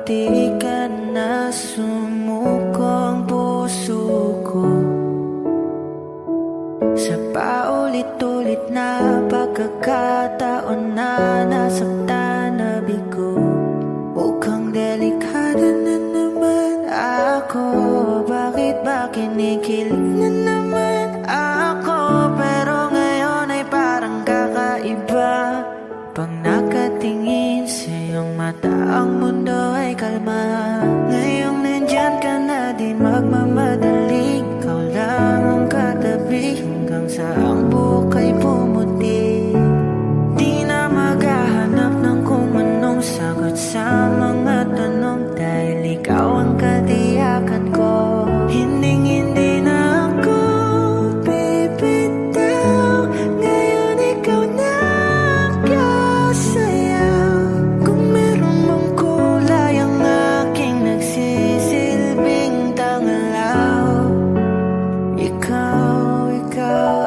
di ka na sumuko ang puso ko sa paulit-ulit na pagkakataon na nasaktan na bigo. Mukhang delikado na naman ako. Bakit ba kinikilig na naman ako? Pero ngayon ay parang kakaiba. Pag nakatingin sa iyong mata, ang mundo ay kalma. Ngayong nandyan ka na, di magmamadali. Ikaw lang ang katabi hanggang sa ang buhok ay pumuti. Di na maghahanap ng kung anong sagot sa mga tanong, dahil ikaw ang katiyakan ko. Hinding-hindi na ako bibitaw. Ngayon ikaw na kasayaw. Kung meron mang kulay ang aking nagsisilbing tangalaw, ikaw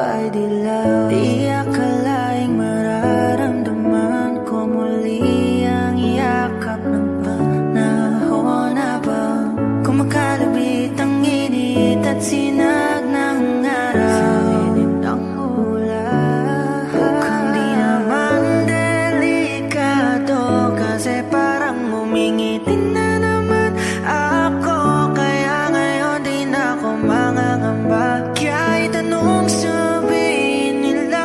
ay dilaw. Di akalaing mararamdaman ko muli ang yakap ng panahon habang kumakalabit ang init at sinag ng araw sa lilim ng ulan. Mukhang di naman delikado, kasi parang umingiti na naman ako. Kaya ngayon di na ako mangangamba. Kahit anong sabihin nila,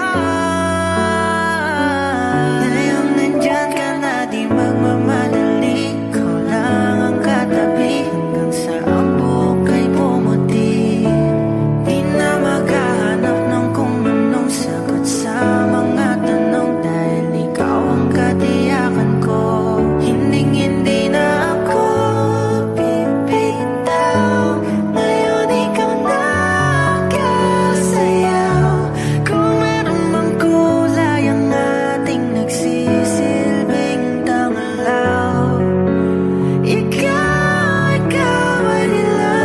ngayong nandyan ka na, di magmamadali. Ikaw lang ang katabi hanggang sa ang buhok ay pumuti. Di na maghahanap ng kung anong sagot sa mga tanong, dahil ikaw ang katiyakan ko. Hinding-hindi na ako bibitaw. Ngayon ikaw na kasayaw. Kung meron mang kulay ang ating nagsisilbing tangalaw, ikaw ay dilaw.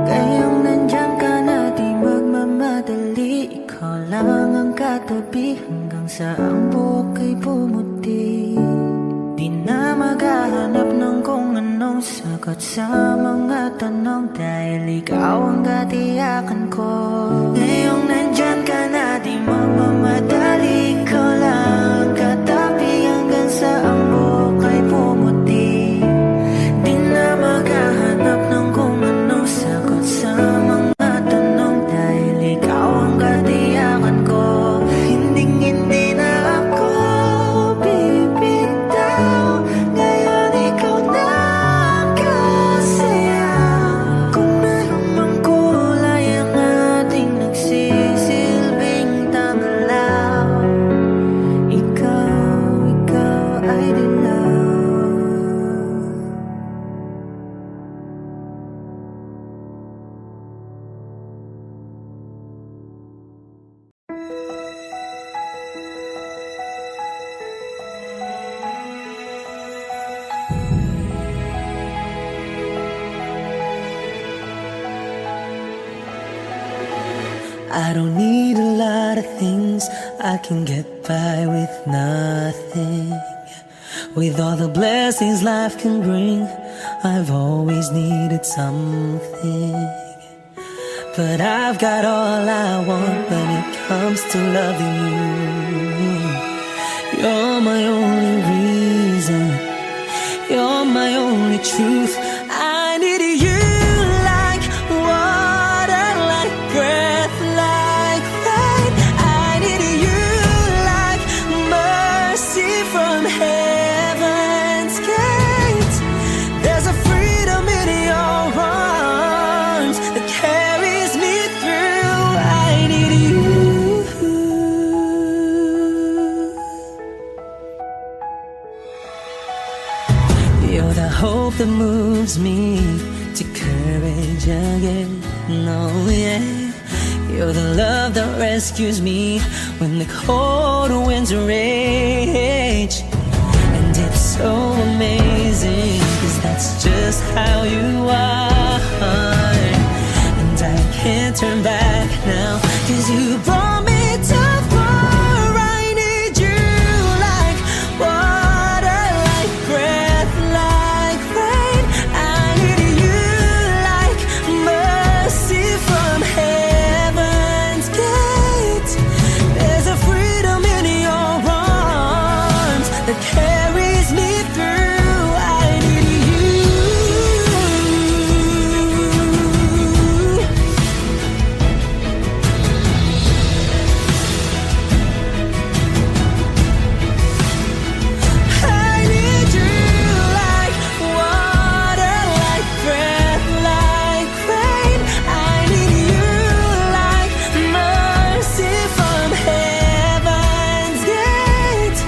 Ngayong nandyan ka na, di magmamadali. Ikaw lang ang katabi hanggang sa ang buhok ay pumuti. Di na maghahanap ng kung anong sagot sa mga tanong, dahil ikaw ang katiyakan ko. Ngayong nandyan ka na, di magmamadali. Ikaw lang ang katabi hanggang sa ang buhok ay pumuti. Di na maghahanap ng kung anong sagot sa mga tanong, dahil ikaw ang katiyakan ko. Hinding-hindi na ako bibitaw. Ngayon ikaw na kasayaw. Kung meron mang kulay ang ating nagsisilbing tangalaw, ikaw ay dilaw. I don't need a lot of things, I can get by with nothing. With all the blessings life can bring, I've always needed something. But I've got all I want when it comes to loving you. You're my only reason, you're my only truth. I need you like water, like breath, like rain. I need you like mercy from heaven's gate. There's a freedom in your arms that carries me through. I need you. You're the hope that moves me to courage again. No, yeah. You're the love that rescues me when the cold winds rage. And it's so amazing, 'cause that's that's just how you are. And I can't turn back now, 'cause you brought me too far. I need you like water, like breath, like rain. I need you like mercy from heaven's gate. There's a freedom in your arms that carries me through. I need you. I need you like water, like breath, like rain. I need you like mercy from heaven's gate.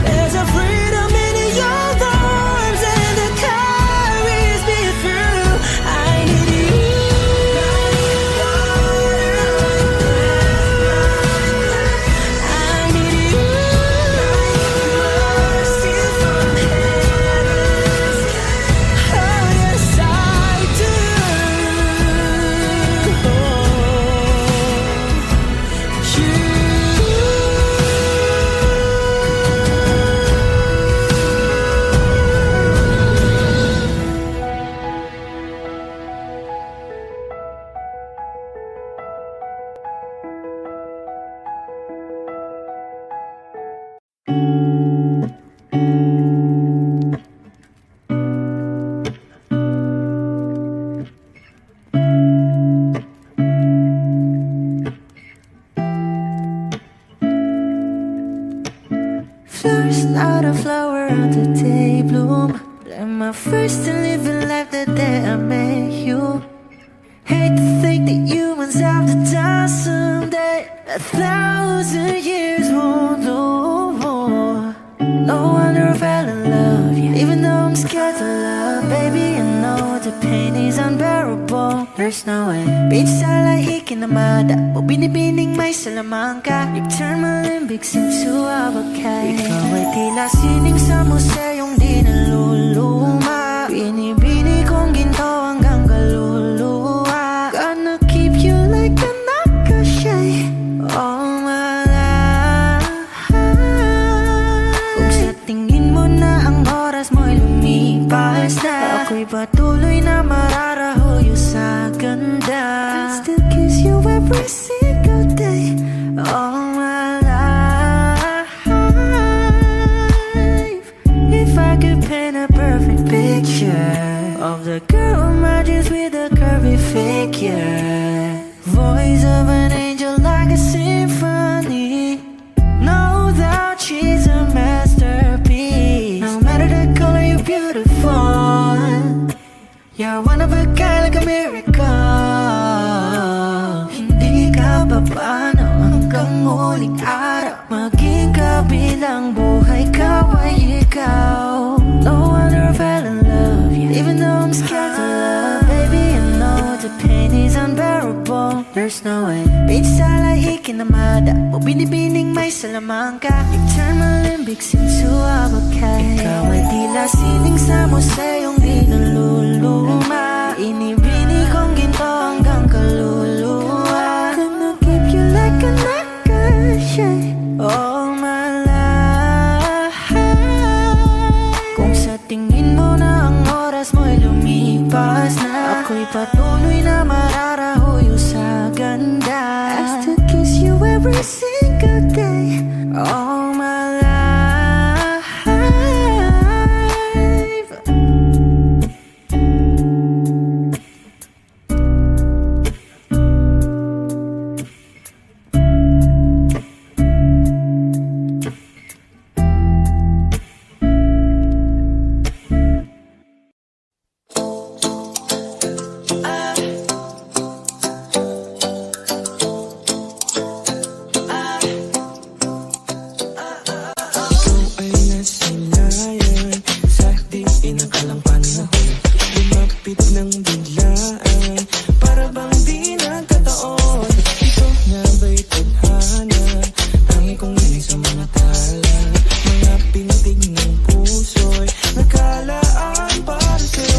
There's a freedom in your arms and it carries me through. I need you. I need you. Mercy from heaven's gate. Oh yes, I do. Flowers, not a flower until they bloom. Am I first to live a life the day I met you? Hate to think that humans have to die someday. 1,000 years won't do. No wonder I fell in love, yeah. Even though I'm scared to love, baby, I know the pain is unbearable. There's no way. Pinsan lahi kinamada o binibining may salamangka. You've turned my limbics into avocado. Ikaw ay tila sining sa museyong di naluluma. Binibini kong ginto hanggang kaluluwa. Gonna keep you like a nakashay all my life. Kung sa tingin mo na ang oras mo'y lumipas na, ako'y patuloy na mararahuyo sa ganda. I'll still kiss you every single day all my life. If I could paint a perfect picture of the girl on my dreams with a curvy figure, voice of an angel like a symphony. No doubt she's a masterpiece. No matter the color, you're beautiful. You're one of a kind, like a miracle. Hindi ka papaano hanggang muling araw. Maging kabilang buhay ka ay ikaw. No wonder I fell in love, yeah. Even though I'm scared to love, baby, I know the pain is unbearable. There's no way. Pinsan lahi kinamada o binibining may salamangka. You turn my limbics into avocado. Ikaw ay tila sining sa museyong di naluluma. Inibini kong ginto hanggang kaluluwa. Gonna keep you like a nakashay all my life. Kung sa tingin mo na ang oras mo'y lumipas na, ako'y patuloy na mararahuyo sa ganda. I still kiss you every single day all my life. Mga pintig ng puso'y nagkalaan para sa'yo.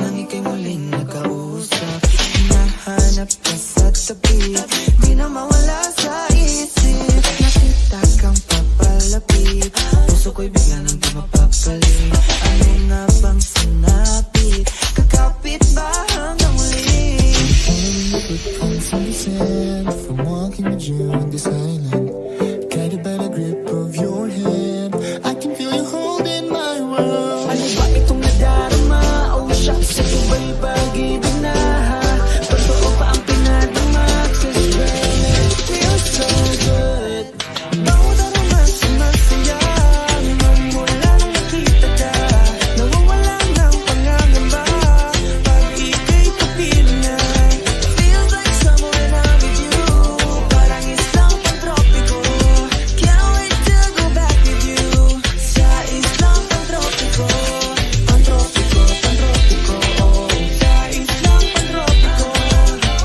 nang ika'y muling nakausap. Hinahanap ka sa tabi, di na mawala sa isip. Nakita kang papalapit, puso ko'y bigla nang di mapapalit. Ano nga bang sinapit, kakapit ba hanggang muli? Footprints in the sand, from walking with you in this island, guided by the grip of your hand, I can feel you holding my world. Ano ba itong nadarama? Oh shucks, ito ba'y pag-ibig na? Totoo pa ang pinadama? 'Cause when it feels so good, bawat aroma sumasaya. Magmula nang nakita ka, nawawala ng pangangamba. Pag ika'y kapiling na, feels like summer when I'm with you. Parang islang pantropiko, can't wait to go back with you. Sa islang pantropiko, pantropiko, pantropiko, oh. Sa islang pantropiko,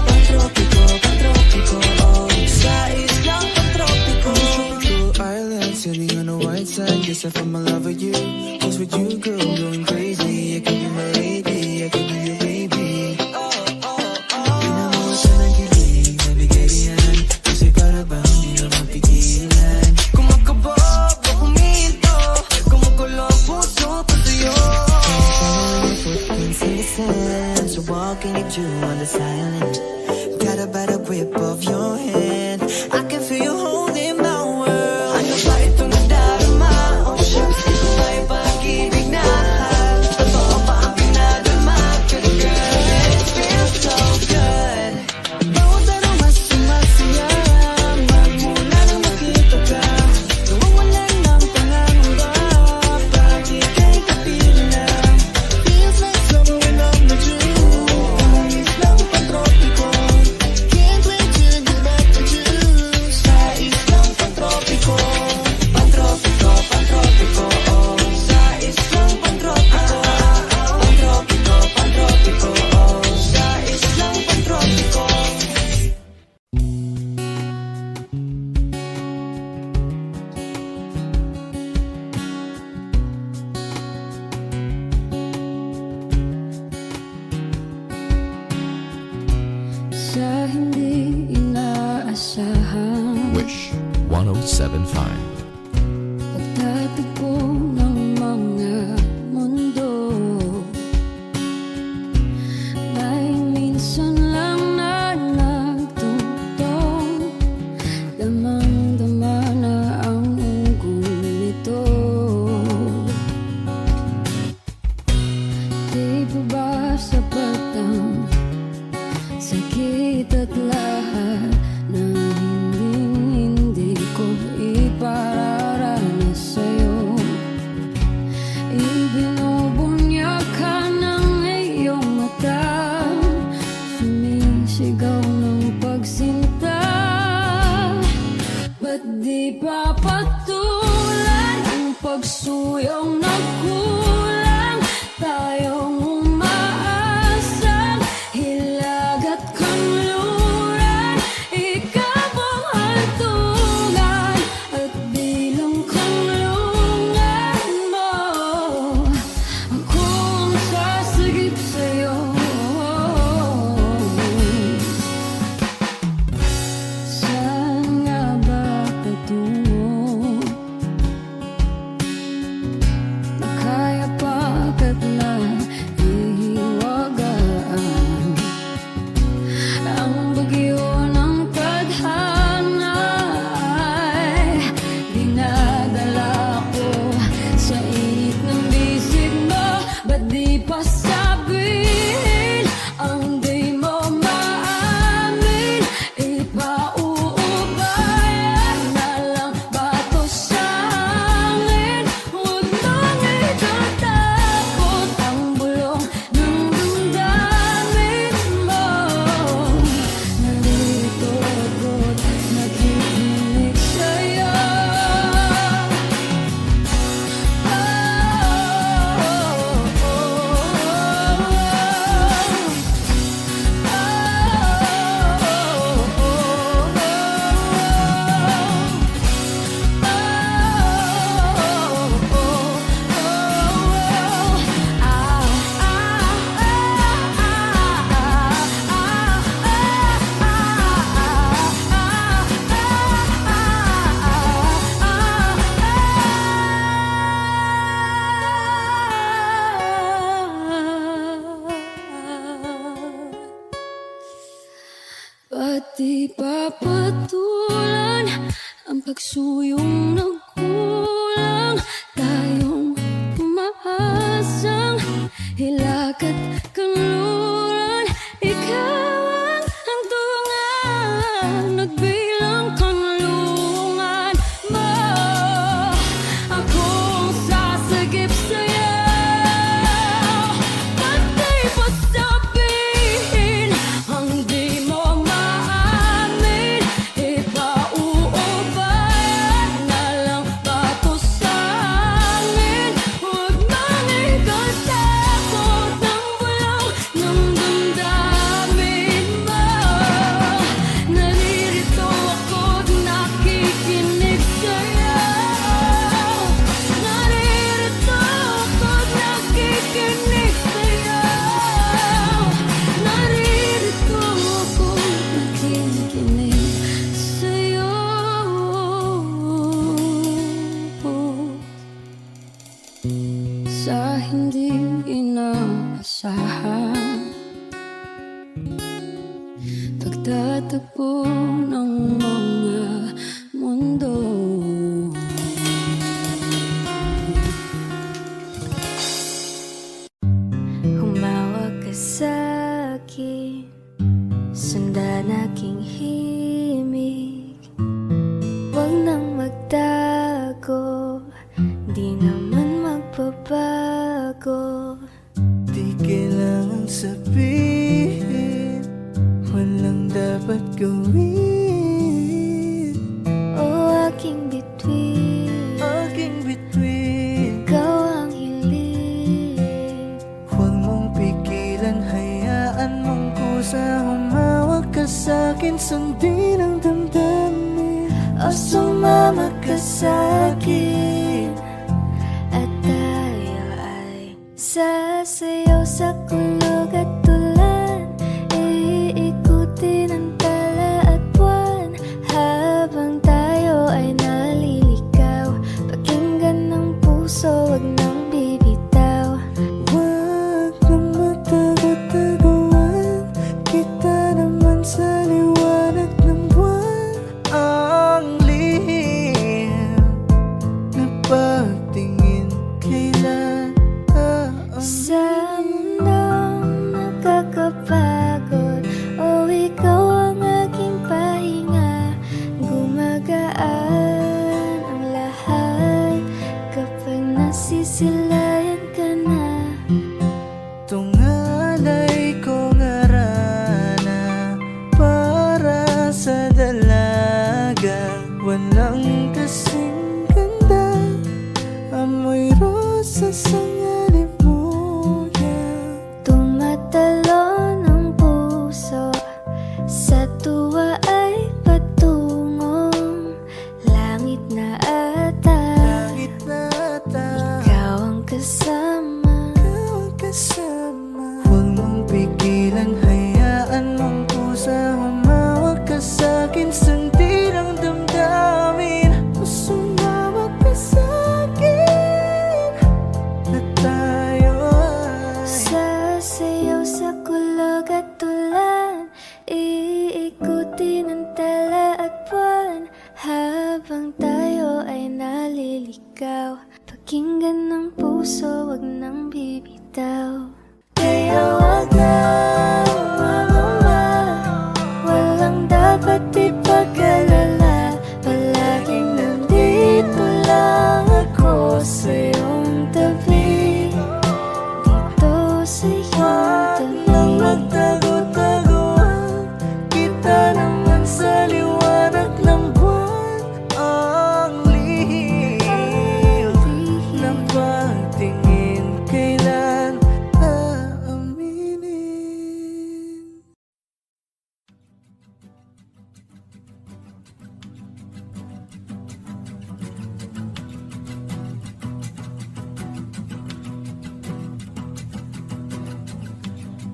pantropiko, pantropiko, oh. Sa islang pantropiko. Tropical island, sitting on the white side, guess I found my love with you. Cause with you, girl, I'm going crazy. I could be my lady, I could be your baby. Pinamawa siya ng kilig, nabigay riyan, kasi para bang di na mapigilan. Kumakabog o huminto, kumukulo ang puso ko sa'yo. Following your footprints in the sand, So walking with you on the silent, got by the grip of your hand, I can feel you holding my world. Ano ba itong nadarama? Oh shucks, ito ba'y pag-ibig na? Totoo pa ang pinadama? 'Cause girl, it feels so good. Bawat aroma sumasaya. Magmula nang makita ka, nawawalan ng pangangamba. Pag ika'y kapiling na, feels like summer when I'm with you. ang islang pantropiko, Can't wait to go back with you. sa islang pantropiko, pantropiko, pantropiko, oh. Sa islang pantropiko, pantropiko, pantropiko, oh. Sa islang pantropiko. Sa hindi inaasahan Wish 1075. pagtatagpo ng mga mundo, may minsan lang na nagtungtong, damang-dama na ang ungkol nito. Di pa ba sapat ang sakit at lahat na hindi ko ipararanas sa'yo? Ibinubunyak ka ng iyong mata, sumisigaw ng pagsinta. Ba't di pa patulan ang pagsuyong nagkulang? Tayong umaasang At di papatulan ang pagsuyong nagkulang. Tayong umaasang hilakad kanluran. Ikaw ang hantungan, nagbilang kanlungan mo. Akong sasagip sa'yo, patay pa sabihin ang di mo maamin. Ipauubayan na lang ba to sa amin? Huwag mang ikatakot ng bulaw ng damdamin mo. Naririto ako't nakikinig sa'yo. Naririto ako't nakikinig sa'yo. Naririto ako't nakikinig sa'yo. Sa hindi inaasahan, pagtatagpo ng mga mundo. Humawak ka sa'kin, sundan aking himig. Huwag nang magtago, di naman magbabago. Di kailangan sabihin, walang dapat gawin. O aking bituin, Aking bituin, ikaw ang hiling. huwag mong pigilan, hayaan mong kusa. Humawak ka sa'kin, sundin ang damdamin. O sumama ka sa'kin, at tayo ay sasayaw sa kulog at tulan. Iikutin ang tala at buwan, habang tayo ay naliligaw. Pakinggan ng puso, wag nang bibitaw. Huwag nang magtago-taguan, kita naman sa liwanag ng buwan. Ang lihim na pagtingin, kailan Sa mundong nakakapagod, o ikaw ang aking pahinga. Gumagaan ang lahat kapag nasisilayan ka na. tungalay ko ngarana para sa dalaga. Walang kasing ganda, amoy rosas ang alimuyan. Tumatalon ang puso, sa tuwa ay patungong langit na ata. Langit na ata, Ikaw ang kasama. ikaw ang kasama. Huwag mong pigilan, hayaan mong kusa. Humawak ka sa'kin, sundin ang damdamin. Sumawak ka sa'kin, at tayo ay Sasayaw sa kulog at tulan, iikutin ang tala at buwan, habang tayo ay naliligaw. Pakinggan ng puso, wag nang bibitaw. Kaya wag na umangamba, walang dapat ipag-alala. Palaging nandito lang ako sa iyong tabi, dito sa iyong nang tabi. magtago-taguan, kita naman sa liwanag ng buwan. Ang lihim ng pagtingin, kailan aaminin.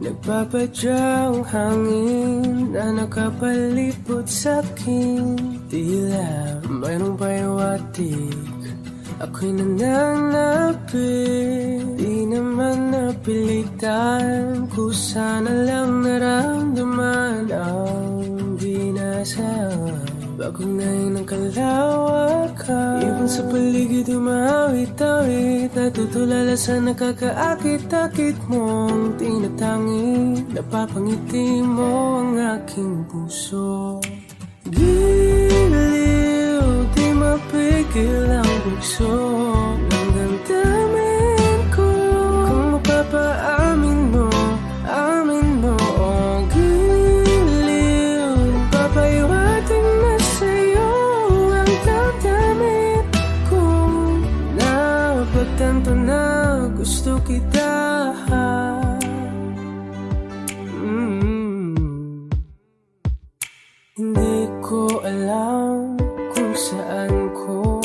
Nagpapadyang hangin na nakapalipot sa'kin. Tila mayroong payawatig, ako'y nananapit. Di naman napilitan, kusa na lang naramdaman ang di Pagunay ng kalawakan, ibon sa paligid umawit-awit, natutulala sa nakakaakit-akit mong tinatangi. Napapangiti mo ang aking puso. Giliw, di mapigil ang bugso ng damdamin ko. Kung mapapaamin mo, amin mo. Oh, giliw, papaiwating na sa'yo ang damdamin ko. Napagtanto na gusto kita. Hindi ko alam kung saan ko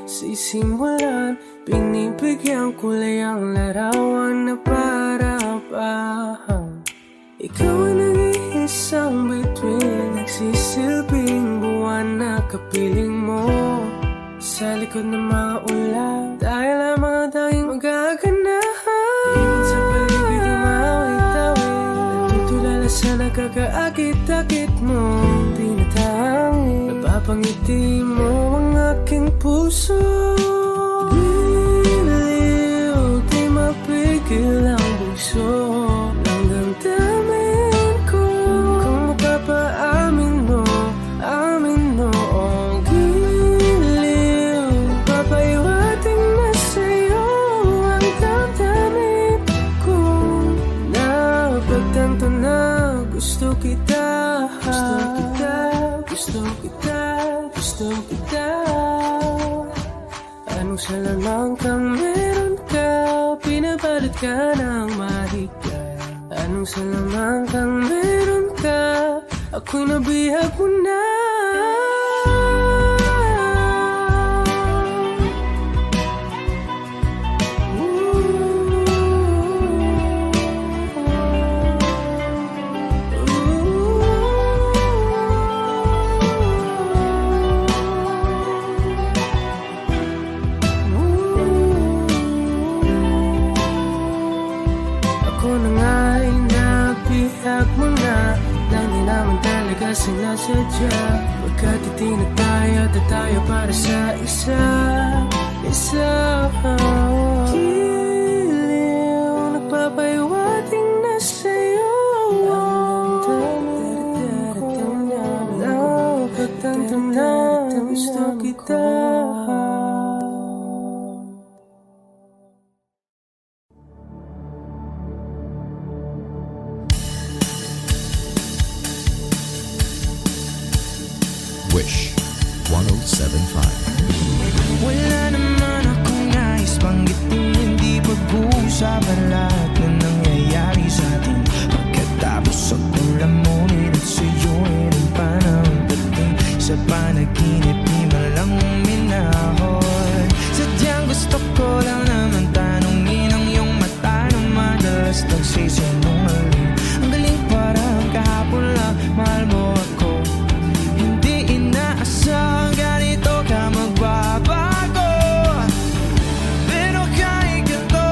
sisimulan. Binibigyan ko lang ang larawan na para-parahan. Ikaw ang nag-iisang bituin, nagsisilbing buwan na kapiling mo. Sa likod ng mga ulan, dahil lamang ang tanging magaganahan. Ibon sa paligid umawit-awit, natutulala sa nakakaakit-akit mo. Napapangiti mo ang aking puso. Giliw, di mapigil ang bugso ng damdamin ko. Kung mapapaamin mo, amin mo. Oh, giliw, papaiwating na sa'yo ang damdamin ko. Napagtanto na gusto kita. Gusto kita, gusto kita. Anong salamang kang meron ka, pinapalit ka ng mahika. Anong salamang kang meron ka, ako'y nabihag mo na. Sinasadya, pagkat itinataya at tayo para sa isa. Giliw, nagpapaiwating na sa'yo ang damdamin ko. Napagtanto na gusto kita. Wish 1075. Wala naman akong nais banggitin, hindi pag-uusapan lahat na nangyayari sa atin. Pagkatapos ako'y lamunin at sa'yo ay rin panahon dating. Sa panaginip di malang minahon. Sadyang gusto ko lang naman tanungin ang iyong mata na madalas nagsisinungaling. Ang galing parang kahapon lang, mahal mo ako. Inaasang ganito ka magbabago, pero kahit ganito,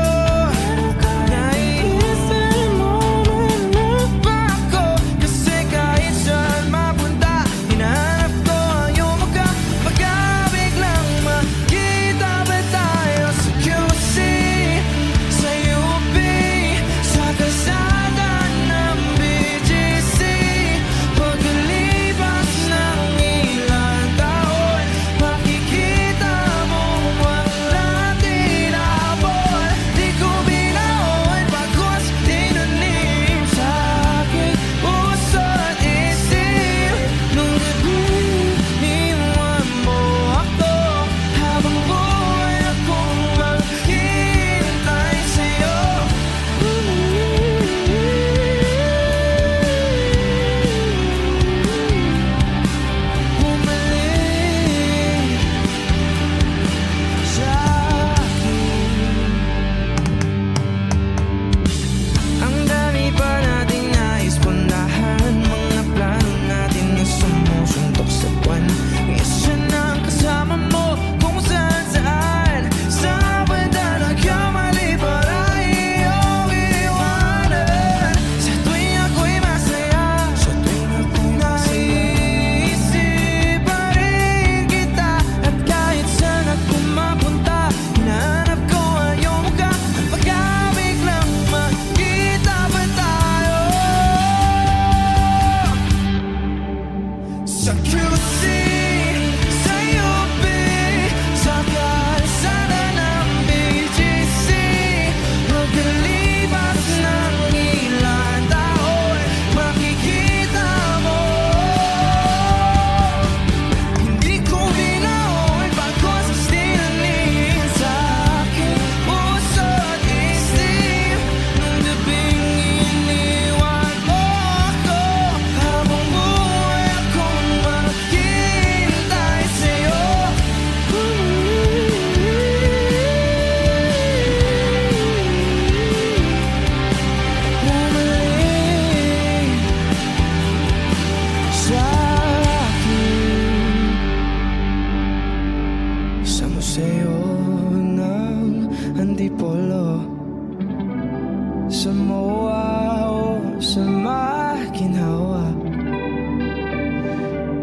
sa maginhawa.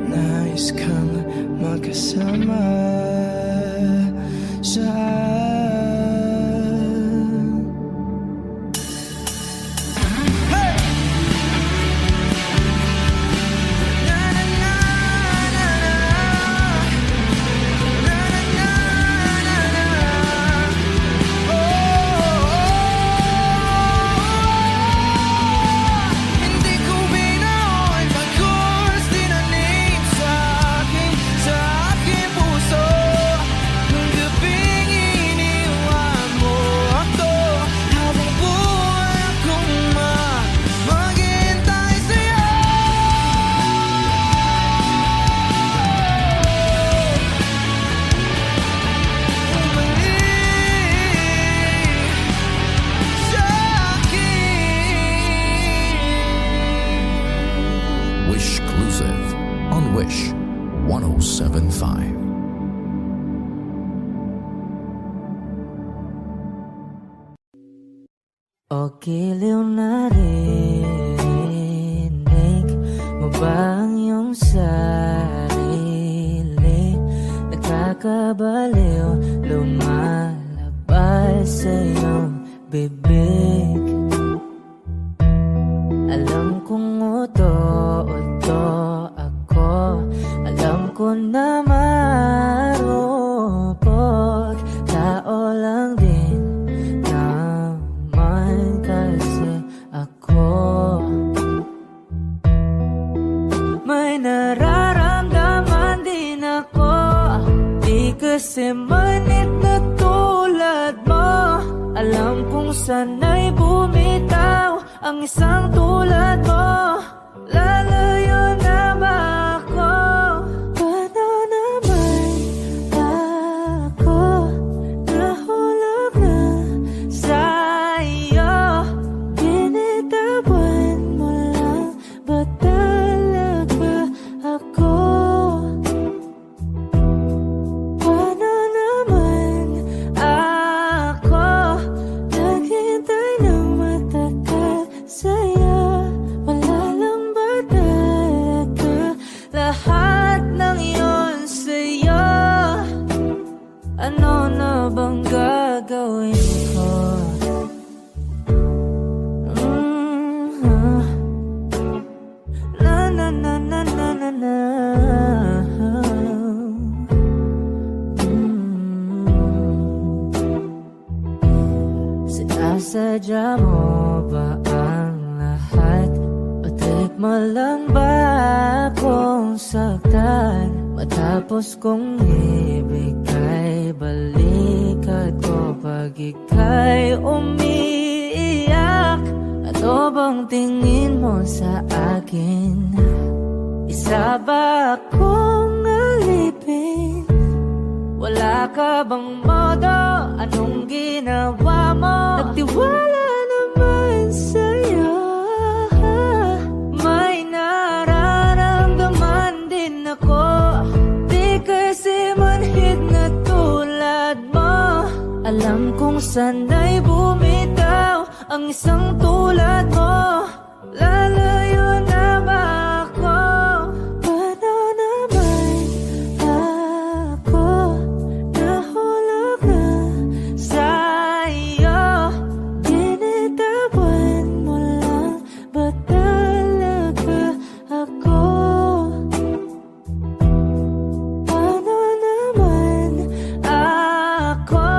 Nais kang magkasama sa Wishclusive on Wish 1075. O giliw na rinig mo ba ang iyong sarili? Nakakabaliw, lumalabas sa iyong bibig. Alam kong uto-uto ako, alam ko na marupok, tao lang din naman kasi ako. May nararamdaman din ako, di kasi manit na tulad mo. Alam kong sana'y bumitaw ang isang tulad mo. Lalayo na ba ako? Paano naman ako nahulog na sa iyo? Binitawan mo lang ba talaga ako? Paano naman ako naghintay ng matagal sa'yo? Wala lang ba talaga lahat ng iyon sa'yo? Ano na bang gagawin ko? Na na na na na na na. Sinasadya mo ba ang lahat? O take mo lang ba akong saktan? Matapos kong ibigay, balikat ko pag ika'y umiiyak. Ano bang tingin mo sa akin? Isa ba akong alipin? Wala ka bang modo? Anong ginawa mo? Nagtiwala naman sa'yo. May nararamdaman din ako, di kasi manhid na tulad mo. Alam kong sana'y bumitaw ang isang tulad mo. Lalayo na ba ako? Paano naman ako nahulog na sa iyo? Binitawan mo lang ba talaga ako? Paano naman ako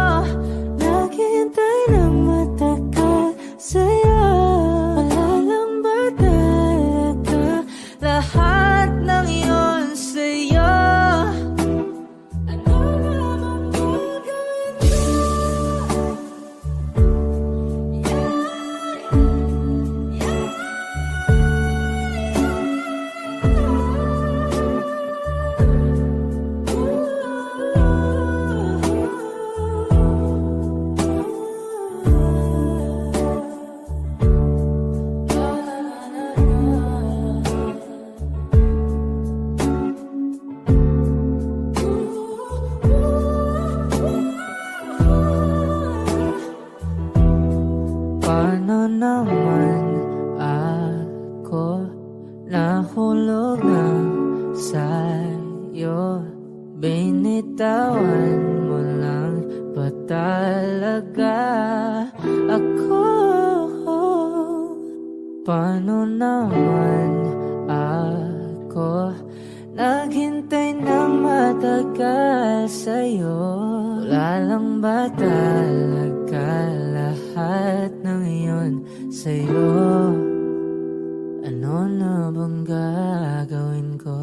naghintay ng matagal sa'yo? nahulog na sa'yo. Binitawan mo lang ba talaga ako? Paano naman ako naghintay ng matagal sa'yo? Wala lang ba talaga lahat ng iyon sa'yo? Ano na bang gagawin ko?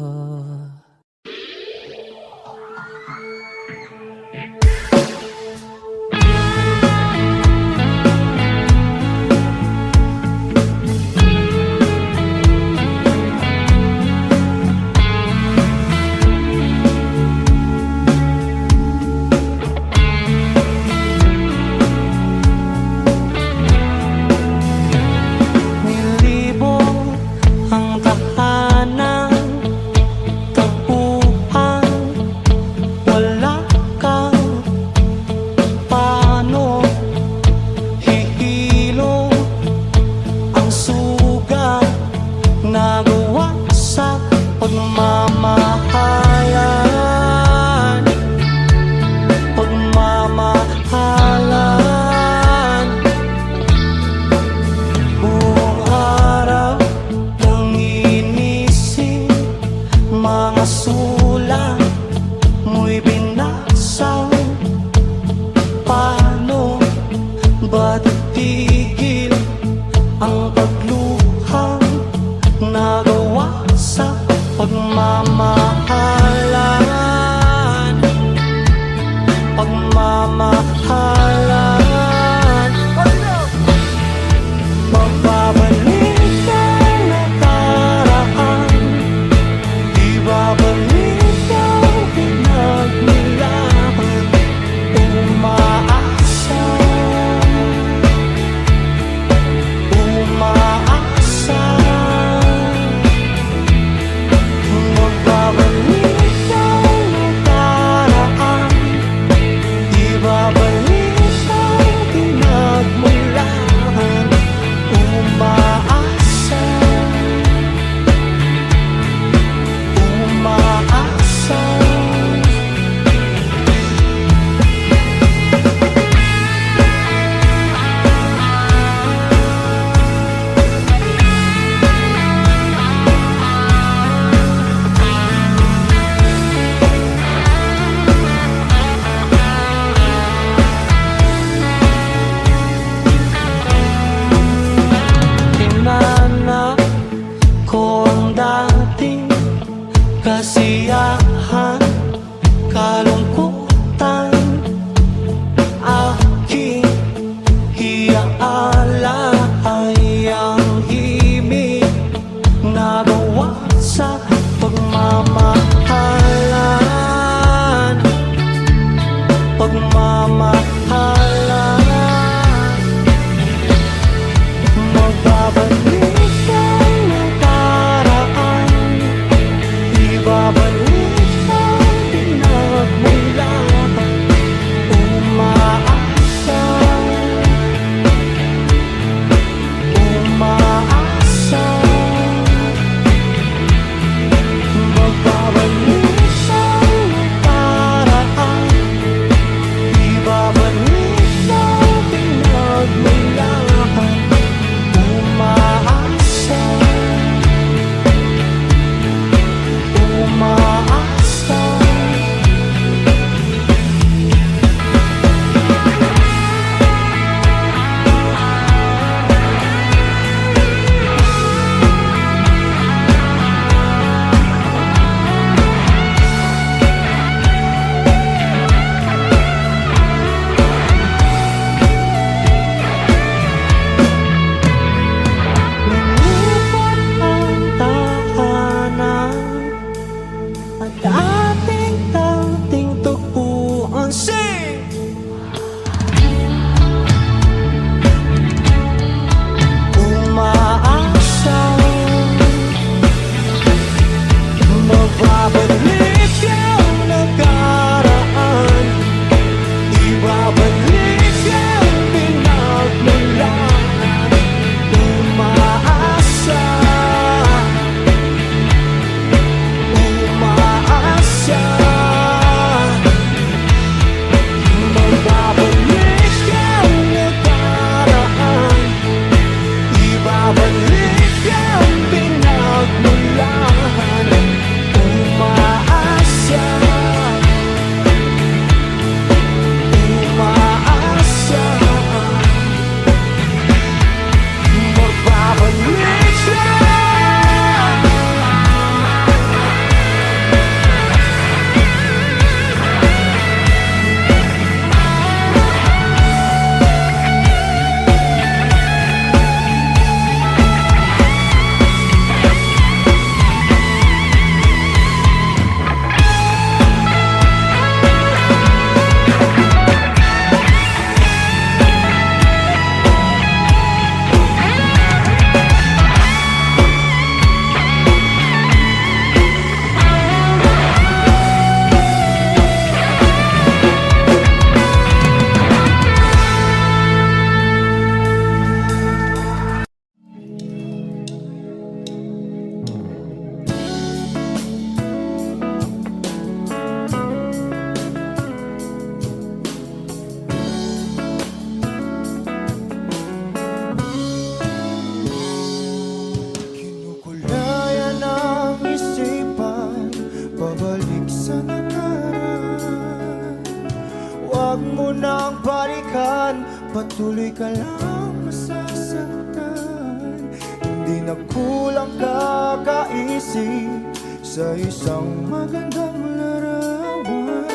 tuloy ka lang masasaktan. Hindi na kulang kakaisip sa isang magandang larawan.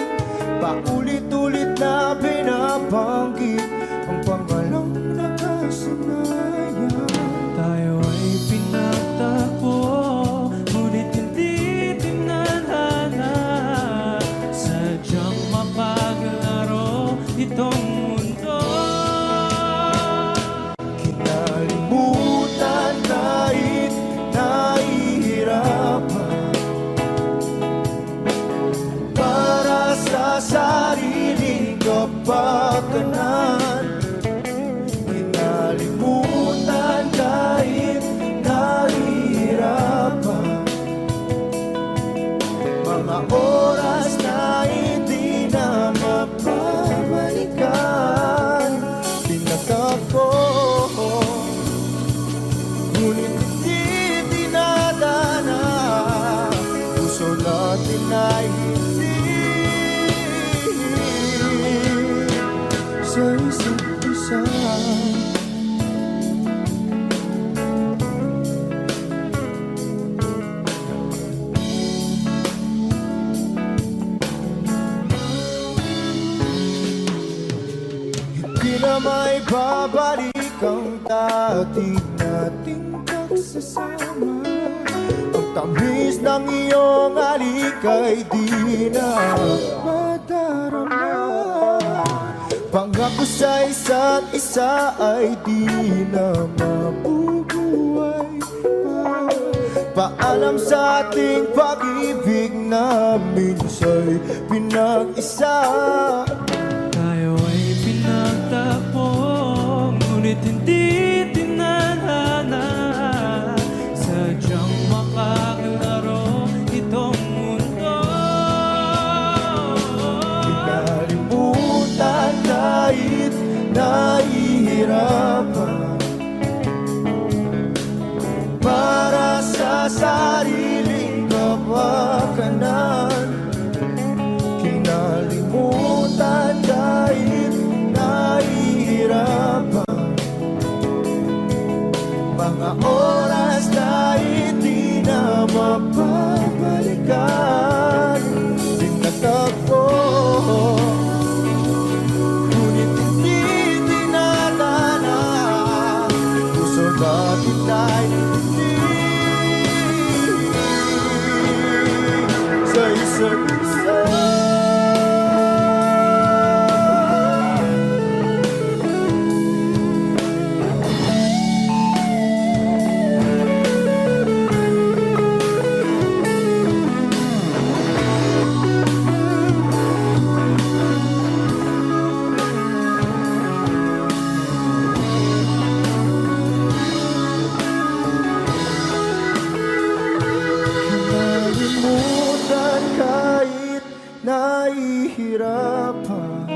Paulit-ulit na binabanggit ang pangalang nakasanayan. Tayo ay pinagtagpo, ngunit hindi tinadhana. Sadyang mapaglaro itong mundo. Kinalimutan kahit nahihirapan, para sa sariling kapakanan. Kinalimutan kahit nahihirapan, mga oras na hindi na mapabalikan. Pinagkako, ngunit hindi dinadana. Puso natin ay hindi sa isa't isa. Hindi na may babalik ang dati nating pagsasama. Ang tamis ng iyong halik ay di na madarama. Pangako sa isa't isa ay di na mabubuhay pa. Paalam sa ating pag-ibig na minsa'y pinag-isa. Tayo ay pinagtagpo, ngunit hindi tinadhana. Sadyang makaglaro itong mundo. Kinalimutan kahit nahihirapan, para sa sariling kapakanan. Kinalimutan kahit nahihirapan, mga oras na hindi na mapabalikan. Pinagtagpo, ngunit hindi dinadana. Puso natin ay hindi sa isa't isa. Kinalimutan kahit nahihirapan,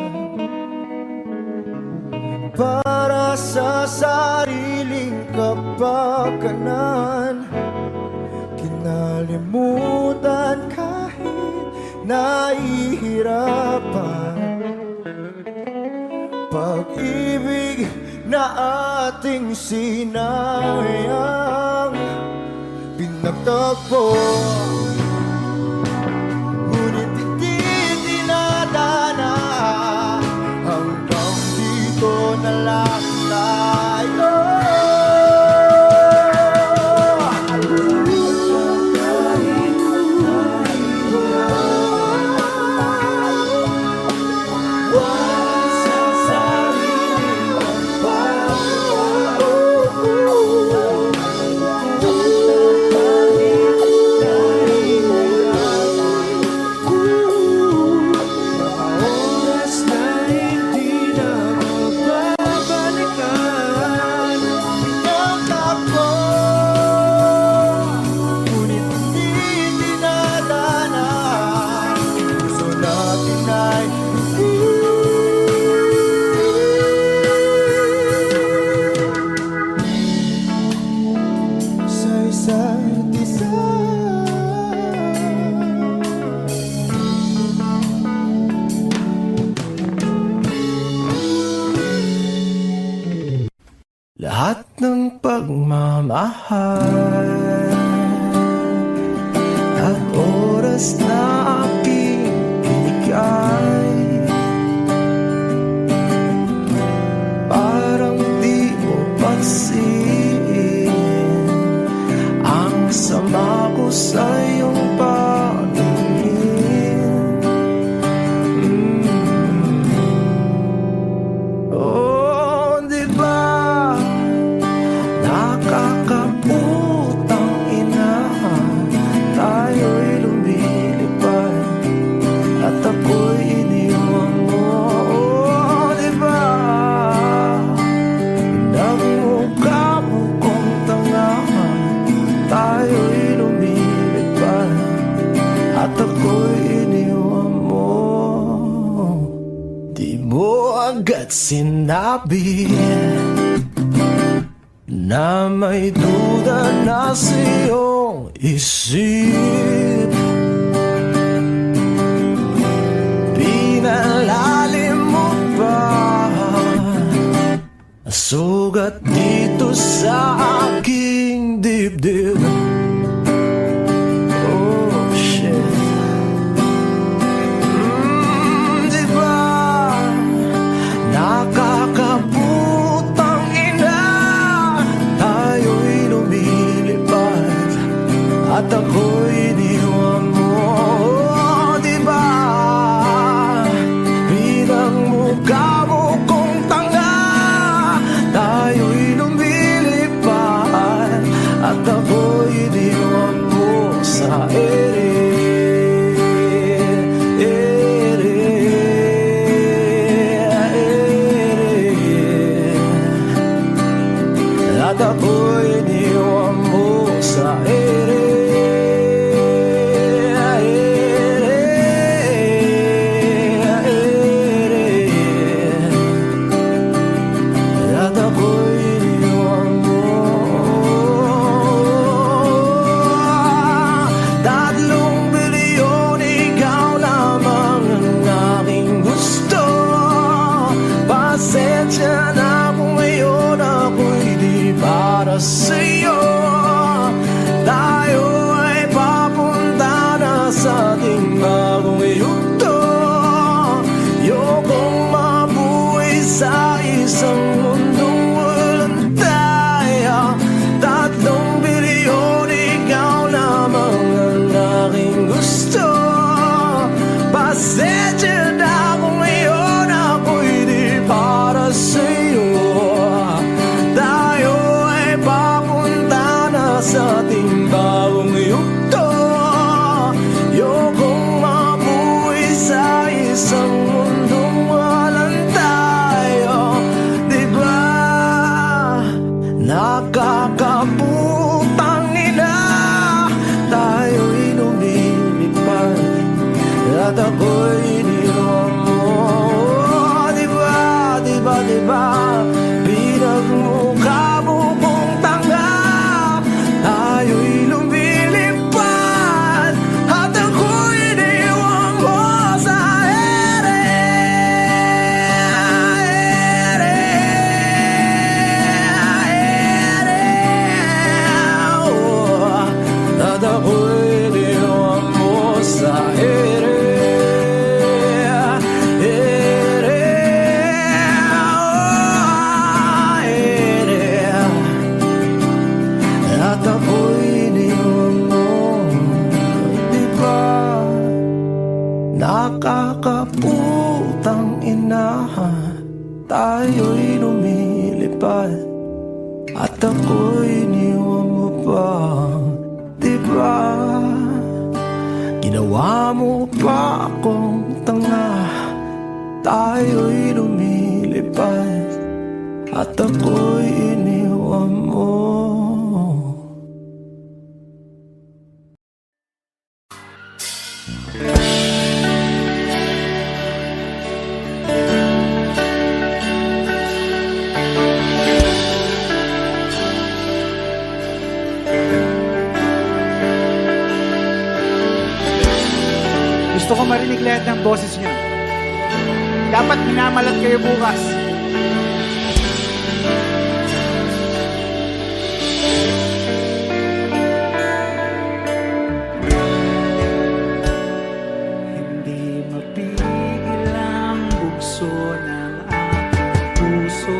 para sa sariling kapakanan. Kinalimutan kahit nahihirapan, pag-ibig na ating sinayang. Pinagtagpo, ngunit hindi dinadana. Hanggang dito na lang tayo. Kasama ko sa iyong paningin. Oh, di ba nakakaputang ina, tayo'y lumilipad at ako'y iniwan mo. Oh, di ba nagmukha mo kong tanga, tayo'y lumilipad at ako'y iniwan mo. Di mo agad sinabi na may duda na sa iyong isip. Pinalalim mo pa sugat dito sa aking dibdib. Oh, shit. Di ba nakakaputang ina, tayo'y lumilipad at ako'y iniwan mo. Oh, di ba pinagmukha mo kong tanga, tayo'y lumilipad at ako'y iniwan mo sa ere. At ako'y iniwan mo sa ere. At ako'y iniwan mo. 3 bilyon, ikaw lamang ang aking gusto. Pasensya na kung ngayon ako'y di para sa'yo. Tayo ay papunta na sa ating bagong yugto. Ayokong mabuhay sa isang mundong walang tayo. 3 bilyon, ikaw lamang ang aking gusto. Pasensya na kung ngayon ako'y di para sa'yo. Tayo ay papunta na sa ating bagong yugto. Ayokong mabuhay sa isang mundong walang tayo. Di ba nakakaputang ina, tayo'y lumilipad at ako'y iniwan mo. Di ba, di ba, di ba pinagmukha mo kong tanga, tayo'y lumilipad at ako'y iniwan mo sa ere. Oh, at ako'y iniwan mo sa ere. At ako'y iniwan mo. Di ba nakakaputang ina, tayo'y lumilipad at ako'y iniwan mo pa. Di ba ginawa mo pa akong tanga, tayo'y lumilipad at ako'y iniwan mo. Gusto ko marinig lahat ng boses niyo. Dapat minamalat kayo bukas. Hindi mapigil ang bugso ng aking puso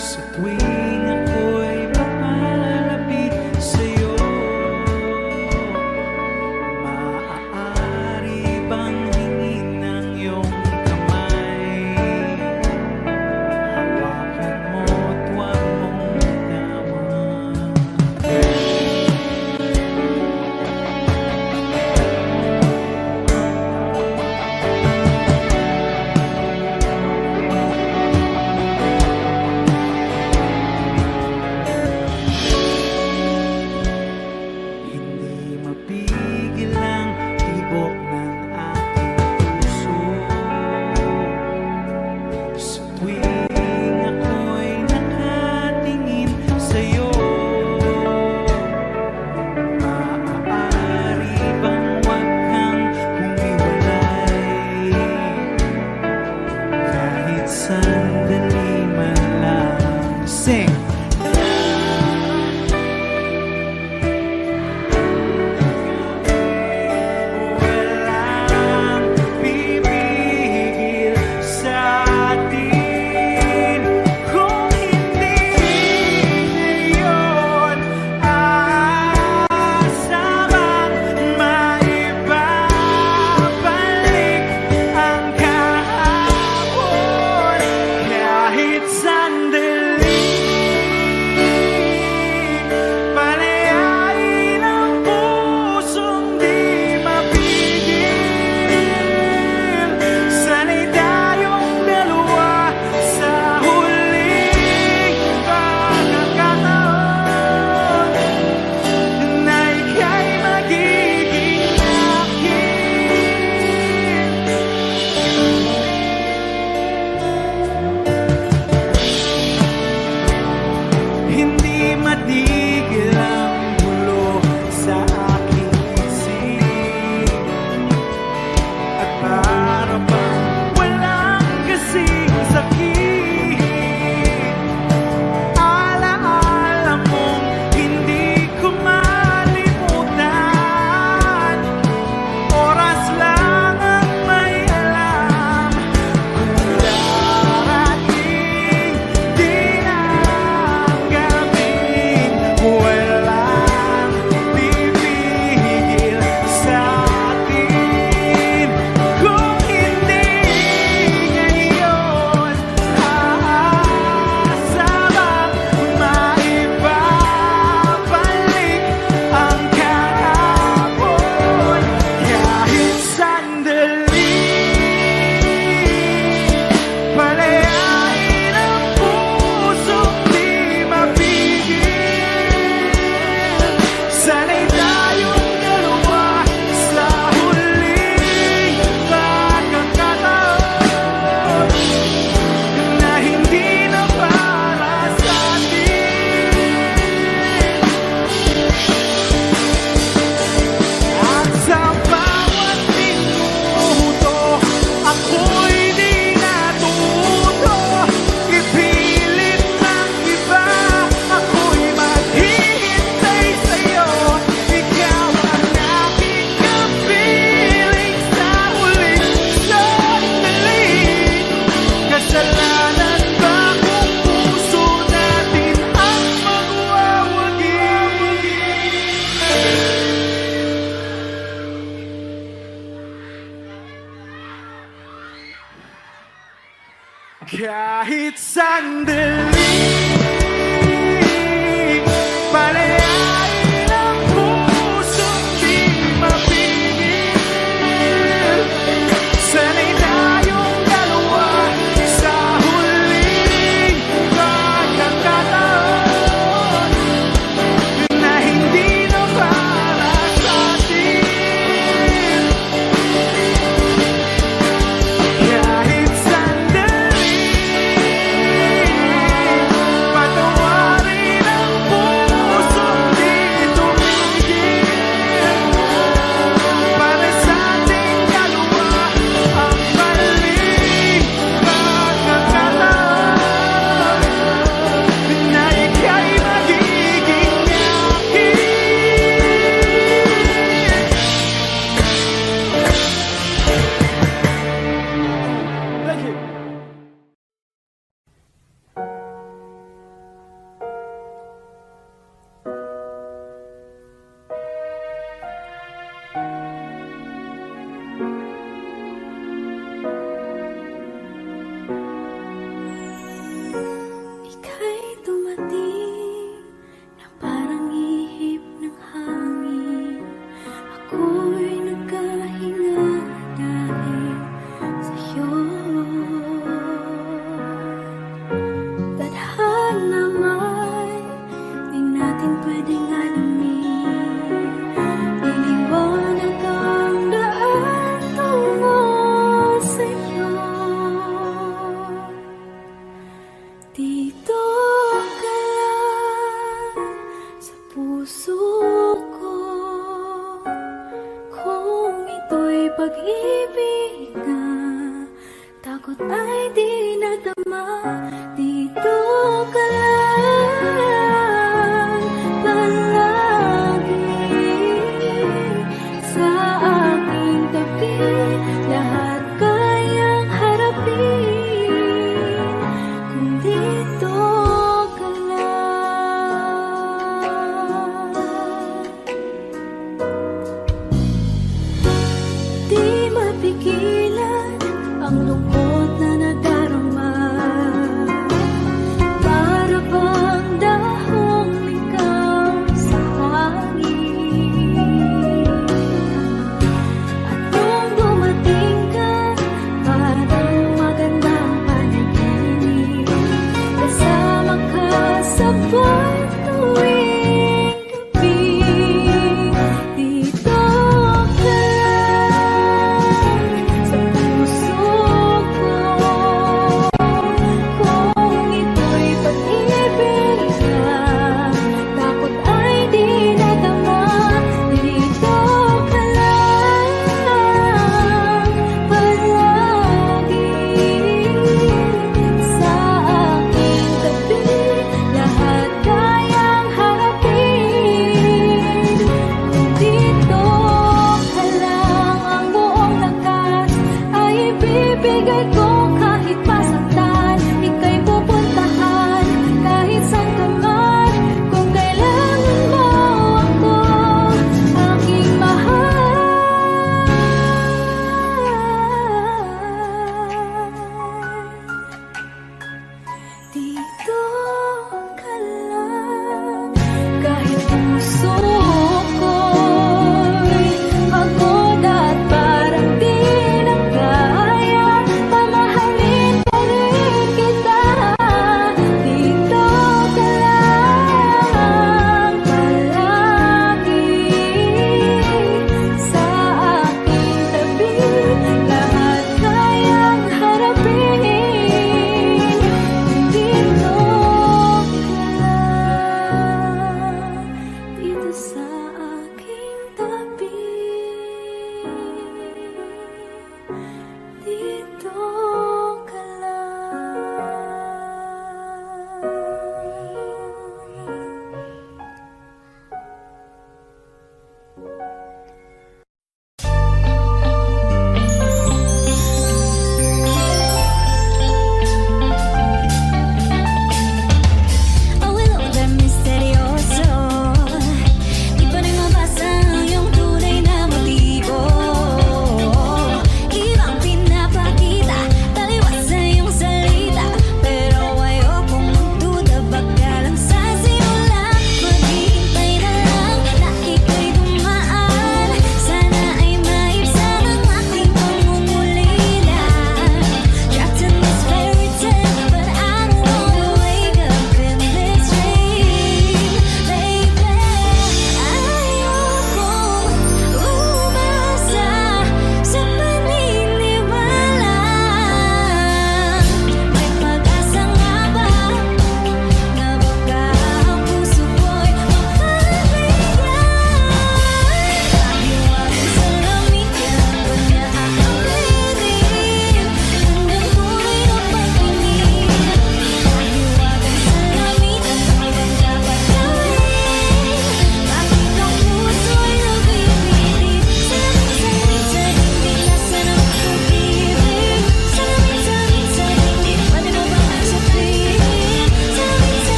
sa tuwing ako'y makalapit walang pipigil sa atin. Kung hindi ngayon, aasa bang maibabalik ang kahapon? Kahit sandali, palayain ang pusong di mapigil. Sanay tayong dalawa sa huling pagkakataon na hindi na para sa atin. At sa bawat minuto, ako'y di natuto ipilit ng iba. Ako'y maghihintay sa'yo, ikaw ang aking kapiling sa huling sandali. Kasalanan ba kung puso natin ang magwawagi? Kahit sandali, palayain ang pusong di mapigil. Sanay tayong dalawa sa huling pagkakataon na hindi na para sa atin. Kahit sandali, patawarin ang pusong di tumigil. Para sa ating dalawa ang maling pagkakataon na ika'y magiging akin. Thank you. Ika'y dumating na parang ihip ng hangin. Ako'y nagkahinga dahil sa'yo. Tadhana man, di natin pwedeng alamin. Iliwanag ang daan tungo sa'yo. Dito ka lang sa puso ko. Kung ito'y pag-ibig na, takot ay di nadama. Dito ka lang palagi sa aking tabi. Lahat kayang harapin kung dito ka lang. Di mapigilan ang lungkot na nadarama. Para ba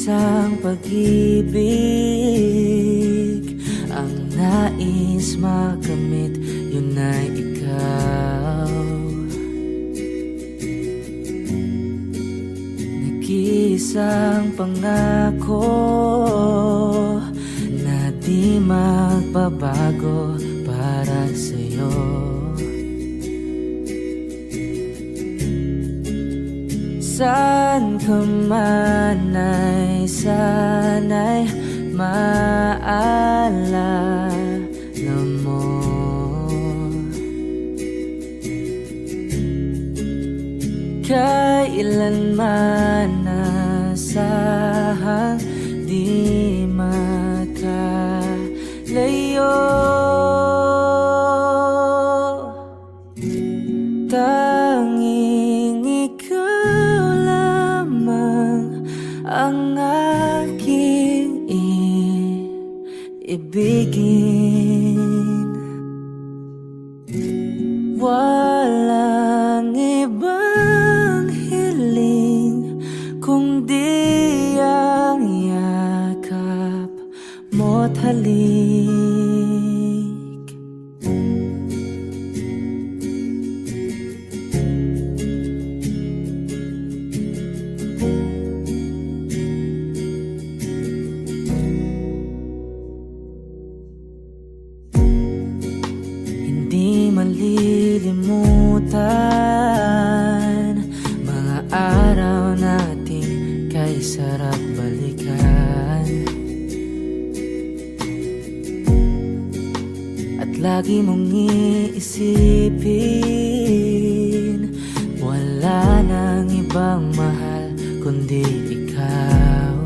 Nag-iisang pag-ibig ang nais makamit, yun ay ikaw. Nag-iisang pangako na di magbabago para sa'yo. Saan ka man ay sana'y maalala mo. Kailanman nasahang di makalayo. Tanging ikaw lamang ang aking ibigin. Walang ibang hiling kundi ang yakap mo't halik. Hindi malilimutan mga araw nating kay sarap balikan. At lagi mong iisipin, wala nang ibang mahal kundi ikaw.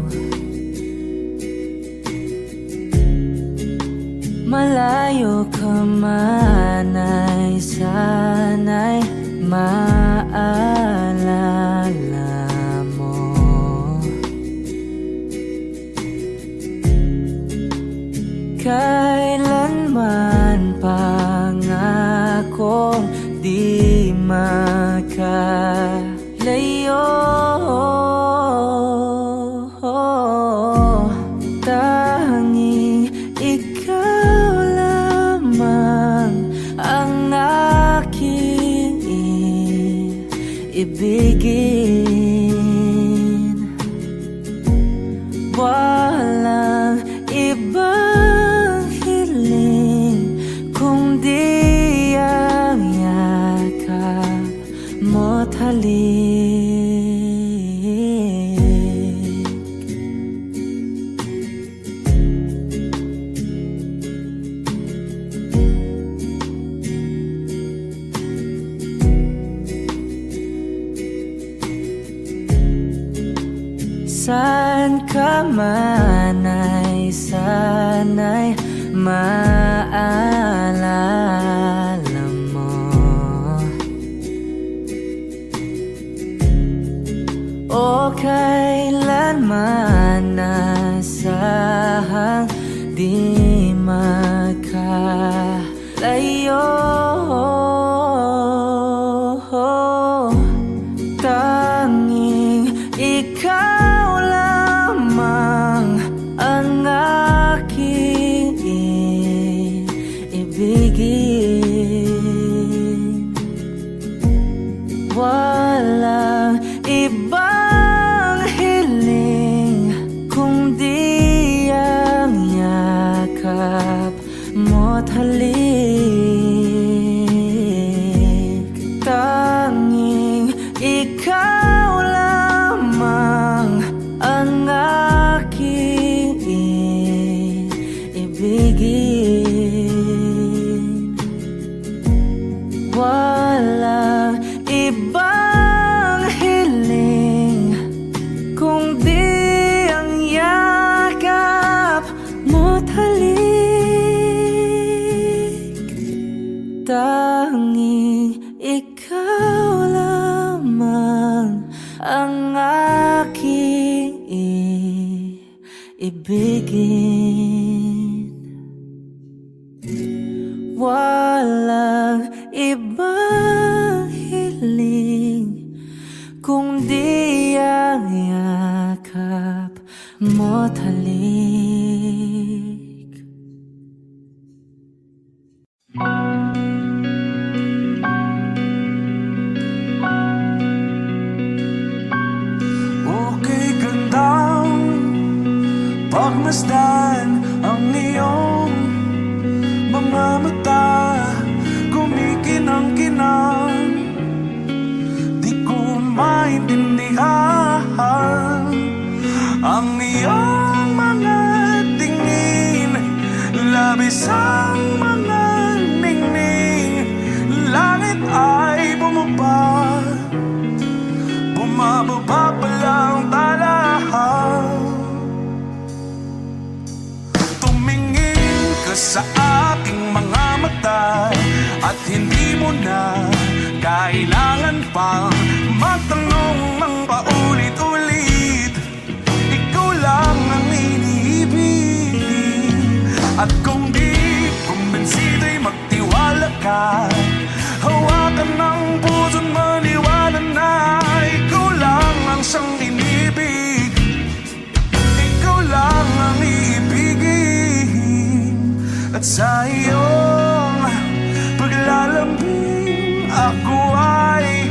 Malayo ka man ay sana'y maalala mo. Kailanman pangakong di makalayo. Tanging ikaw lamang ang aking ibigin. Walang ibang hiling kundi ang yakap mo't halik. Saan ka man ay sana'y maalala mo. O kailanman nasahang di makalayo. Tanging ikaw lamang ang aking ibigin. Walang ibang hiling kundi ang yakap mo't halik. Tanging ikaw lamang ang aking ibigin. Walang ibang hiling kundi ang yakap mo't halik. Tanging ikaw lamang ang aking ibigin. Walang ibang hiling kundi ang yakap bawat halik. Okay, gandang pagmasdan ang iyong mga mata, kumikinang-kinang. Di ko maintindihan ang iyong mga tingin, labis ang mga ningning. Langit ay bumaba, bumababa pa lang talahaw. Tumingin ka sa aking mga mata at hindi mo na kailangan pang magtanong ng paulit-ulit. Ikaw lang ang iniibig, at kung di kumbinsido'y magtiwala ka. Hawakan ng puso't maniwala na ikaw lang ang siyang inibig. Ikaw lang ang iibigin, at sa iyong paglalambing ako ay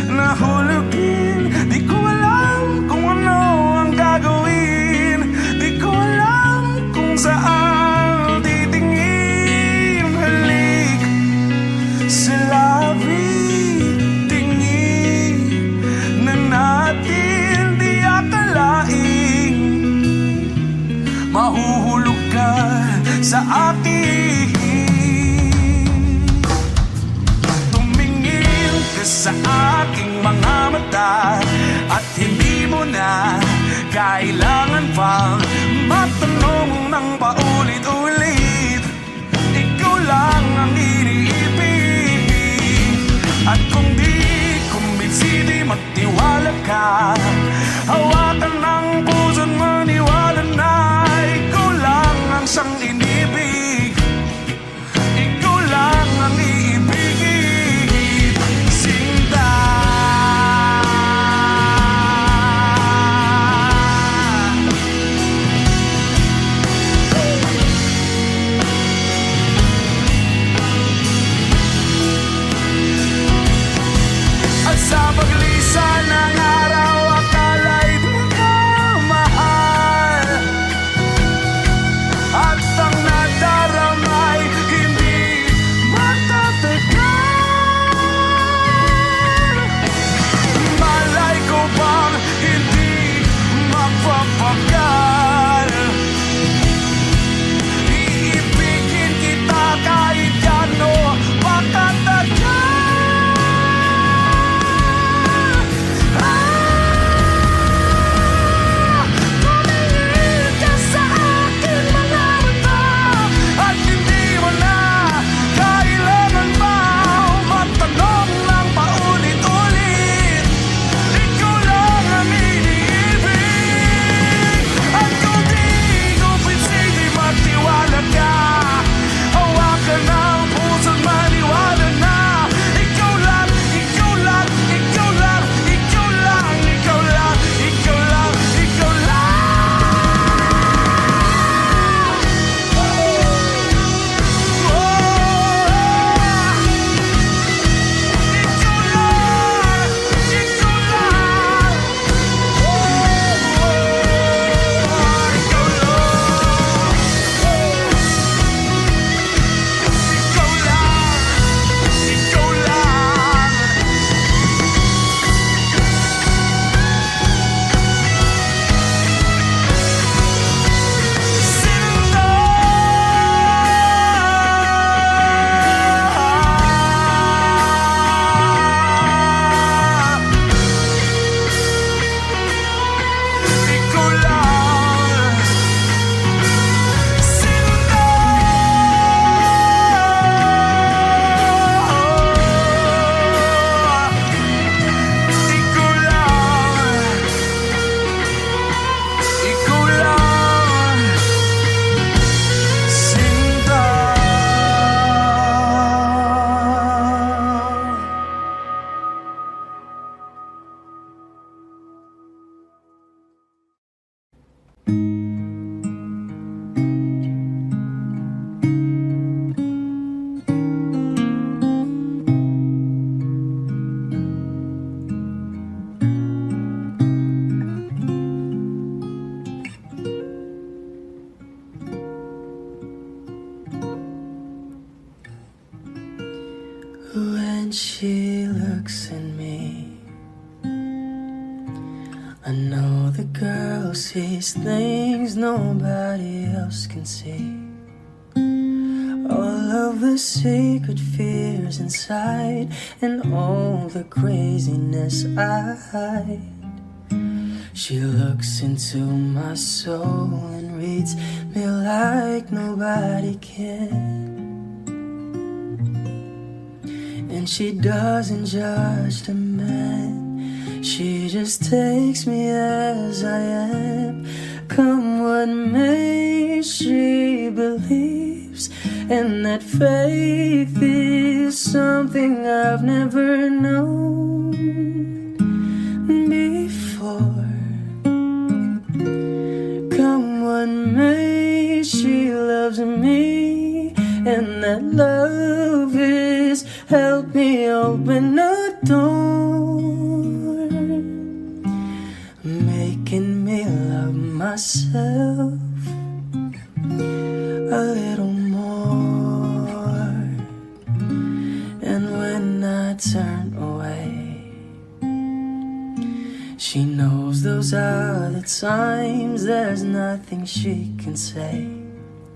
nahulugin. Di ko alam kung ano ang gagawin, di ko alam kung saan titingin. Halik sa labi, tingin na natin di akalaing mahuhulog ka sa akin. Tumingin ka sa aking mga mata at hindi mo na kailangan pang matanong ng paulit-ulit. Ikaw lang ang iniibig, at kung di kumbinsido'y magtiwala ka. Hawakan ng puso't maniwala na ikaw lang ang siyang inibig. Ikaw lang ang iibigin, Sinta. At sa paglisan ng araw, akala'y di ka mahal, at ang nadaramay hindi matatagal. Malay ko bang hindi magpapagal? Iibigin kita kahit gano pakatagal. I know the girl sees things nobody else can see. All of the secret fears inside, and all the craziness I hide. She looks into my soul and reads me like nobody can. And she doesn't judge the man, she just takes me as I am. Come what may, she believes, and that faith is something I've never known before. Come what may, she loves me, and that love is help me open a door, making me love myself a little more. And when I turn away, she knows those are the times there's nothing she can say,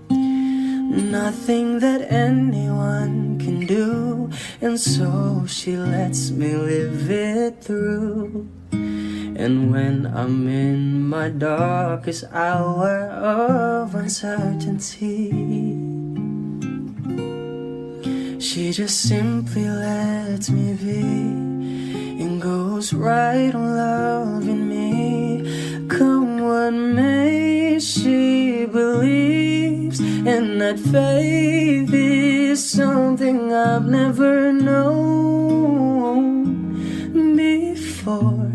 nothing that anyone can do, and so she lets me live it through. And when I'm in my darkest hour of uncertainty, she just simply lets me be and goes right on loving me. Come what may, she believes, and that faith is something I've never known before.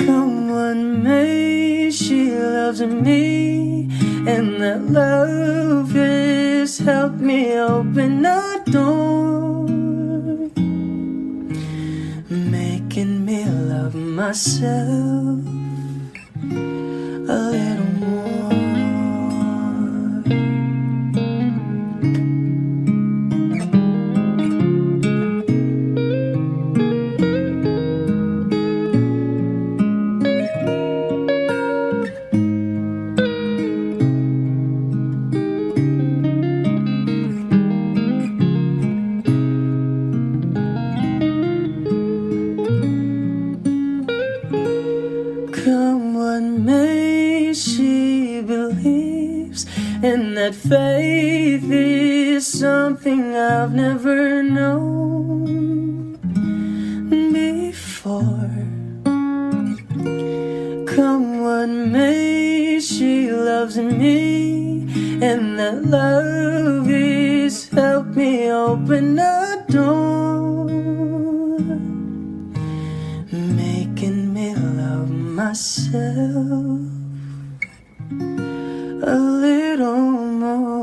Come what may, she loves me, and that love has helped me open a door, making me love myself a little more. Come what may, she believes, and that faith is something I've never known before. Come what may, she loves me, and that love is helped me open a door, making me love myself a little more.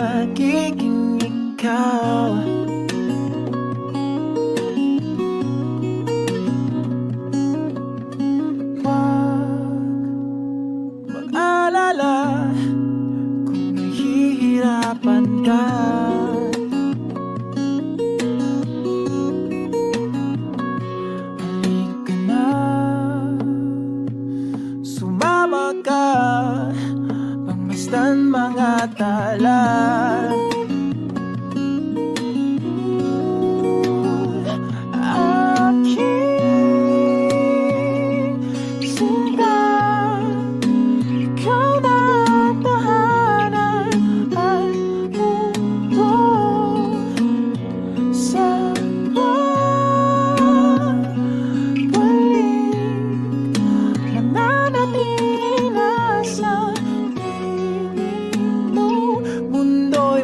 magiging ikaw. Mag-alala kung nahihirapan ka. Halika na, sumama ka, pagmasdan mga tala.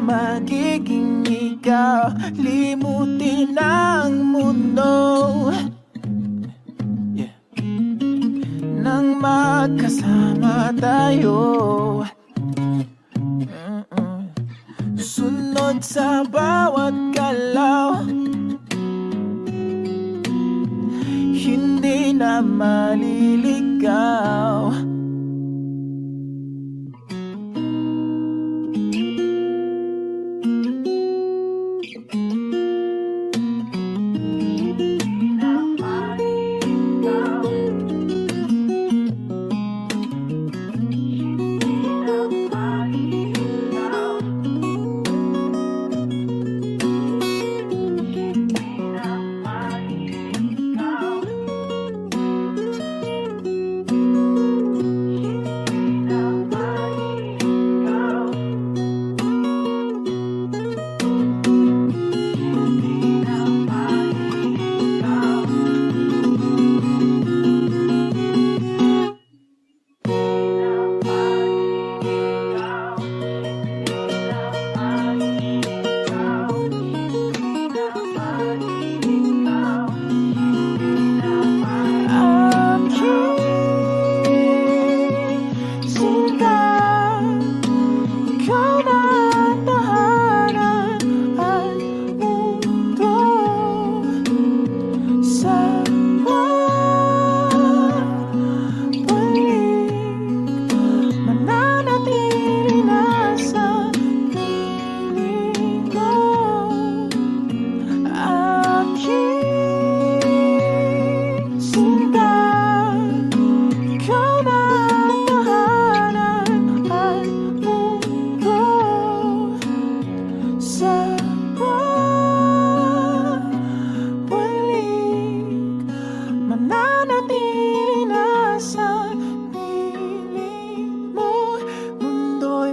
Magiging ikaw, limutin ang mundo. Yeah. Nang magkasama tayo, sunod sa bawat galaw, hindi na maliligaw.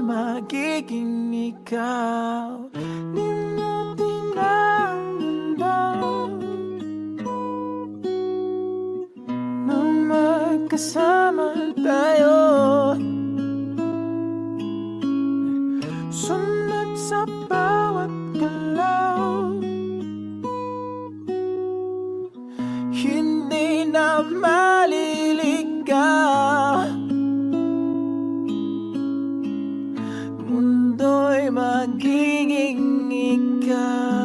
Magiging ikaw, limutin ang mundo. Nang magkasama tayo, sunod sa bawat galaw, hindi na maliligaw. Mundo'y magiging ikaw.